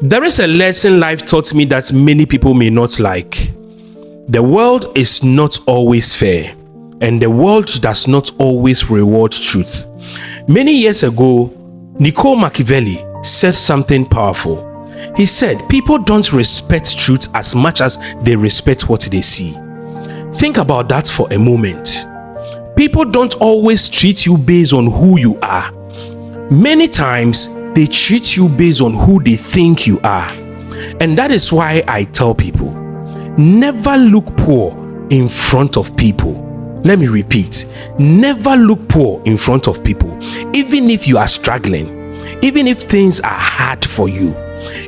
There is a lesson life taught me that many people may not like. The world is not always fair, and the world does not always reward truth. Many years ago, Niccolo Machiavelli said something powerful. He said, people don't respect truth as much as they respect what they see. Think about that for a moment. People don't always treat you based on who you are. Many times, they treat you based on who they think you are. And that is why I tell people, never look poor in front of people. Let me repeat, never look poor in front of people. Even if you are struggling, even if things are hard for you,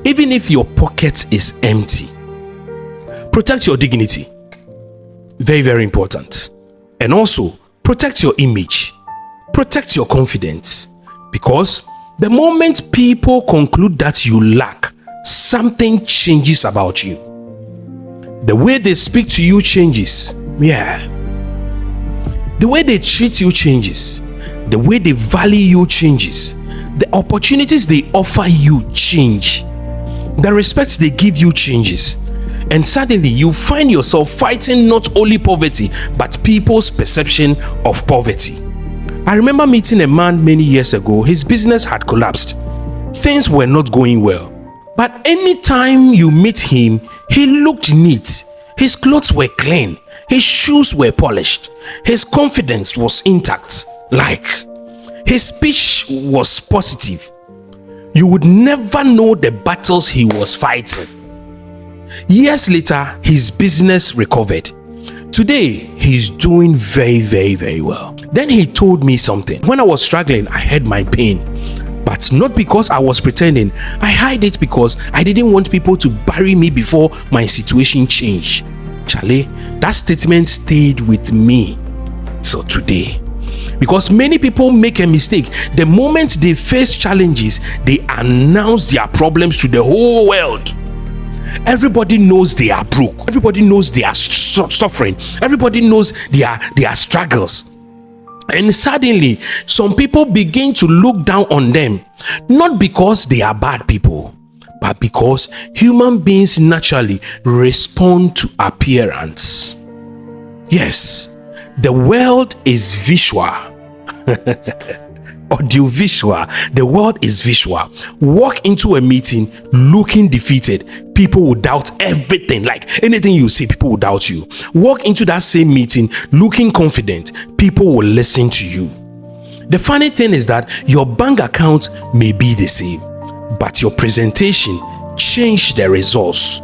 even if your pocket is empty. Protect your dignity. Very, very important. And also, protect your image. Protect your confidence. Because the moment people conclude that you lack, something changes about you. The way they speak to you changes. Yeah. The way they treat you changes. The way they value you changes. The opportunities they offer you change. The respect they give you changes. And suddenly you find yourself fighting not only poverty, but people's perception of poverty. I remember meeting a man many years ago. His business had collapsed. Things were not going well. But anytime you meet him, he looked neat. His clothes were clean. His shoes were polished. His confidence was intact. His speech was positive. You would never know the battles he was fighting. Years later, his business recovered. Today, he's doing very, very, very well. Then he told me something. When I was struggling, I had my pain. But not because I was pretending. I hid it because I didn't want people to bury me before my situation changed. Charlie, that statement stayed with me till today. Because many people make a mistake. The moment they face challenges, they announce their problems to the whole world. Everybody knows they are broke. Everybody knows they are suffering. Everybody knows their struggles. And suddenly, some people begin to look down on them, not because they are bad people, but because human beings naturally respond to appearance. Yes, the world is visual. Audiovisual. The world is visual. Walk into a meeting looking defeated, people will doubt everything. Like anything you say, people will doubt you. Walk into that same meeting looking confident, people will listen to you. The funny thing is that your bank account may be the same, but your presentation changed the results.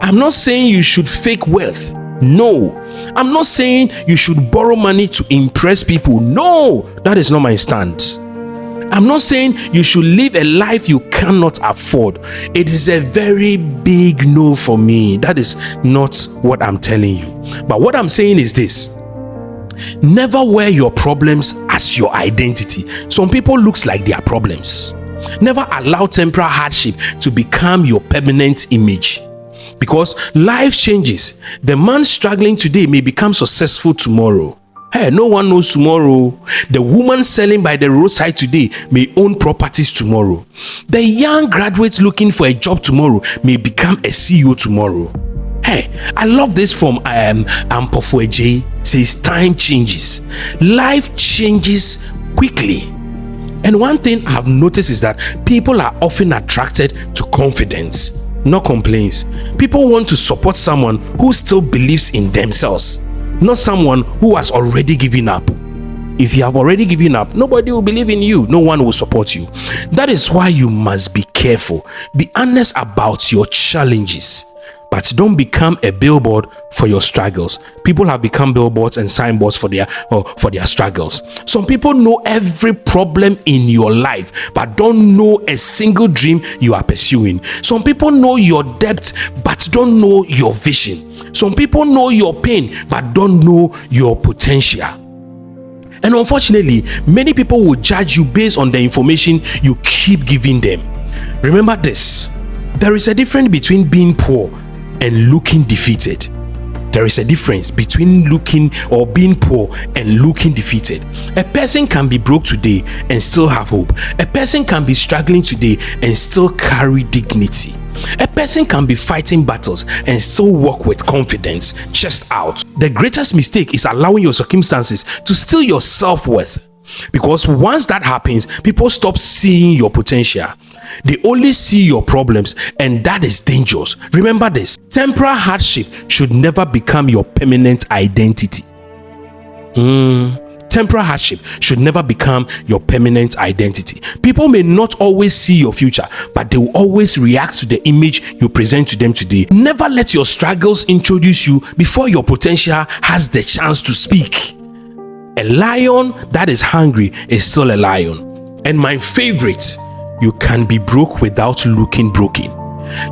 I'm not saying you should fake wealth. No, I'm not saying you should borrow money to impress people. No, that is not my stance. I'm not saying you should live a life you cannot afford. It is a very big no for me. That is not what I'm telling you. But what I'm saying is this: never wear your problems as your identity. Some people looks like their problems. Never allow temporary hardship to become your permanent image. Because life changes. The man struggling today may become successful tomorrow. Hey, no one knows tomorrow. The woman selling by the roadside today may own properties tomorrow. The young graduate looking for a job tomorrow may become a CEO tomorrow. Hey, I love this from Ampofueje. Says time changes. Life changes quickly. And one thing I've noticed is that people are often attracted to confidence, not complaints. People want to support someone who still believes in themselves, not someone who has already given up. If you have already given up, nobody will believe in you. No one will support you. That is why you must be careful. Be honest about your challenges, but don't become a billboard for your struggles. People have become billboards and signboards for their struggles. Some people know every problem in your life, but don't know a single dream you are pursuing. Some people know your depth, but don't know your vision. Some people know your pain, but don't know your potential. And unfortunately, many people will judge you based on the information you keep giving them. Remember this: there is a difference between being poor and looking defeated. There is a difference between looking or being poor and looking defeated. A person can be broke today and still have hope. A person can be struggling today and still carry dignity. A person can be fighting battles and still walk with confidence, chest out. The greatest mistake is allowing your circumstances to steal your self-worth. Because once that happens, people stop seeing your potential. They only see your problems, and that is dangerous. Remember this: temporal hardship should never become your permanent identity. Temporal hardship should never become your permanent identity. People may not always see your future, but they will always react to the image you present to them today. Never let your struggles introduce you before your potential has the chance to speak. A lion that is hungry is still a lion. And my favorite: you can be broke without looking broken.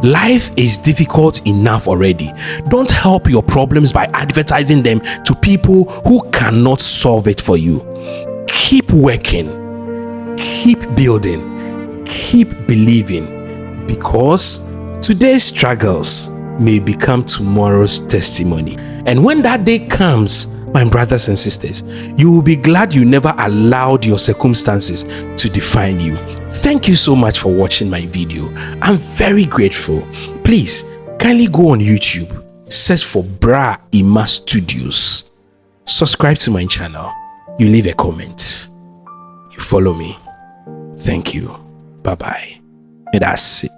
Life is difficult enough already. Don't help your problems by advertising them to people who cannot solve it for you. Keep working, keep building, keep believing, because today's struggles may become tomorrow's testimony. And when that day comes, my brothers and sisters, you will be glad you never allowed your circumstances to define you. Thank you so much for watching my video. I'm very grateful. Please kindly go on YouTube, search for Bra Ima Studios, subscribe to my channel, you leave a comment, you follow me. Thank you. Bye bye. And that's it.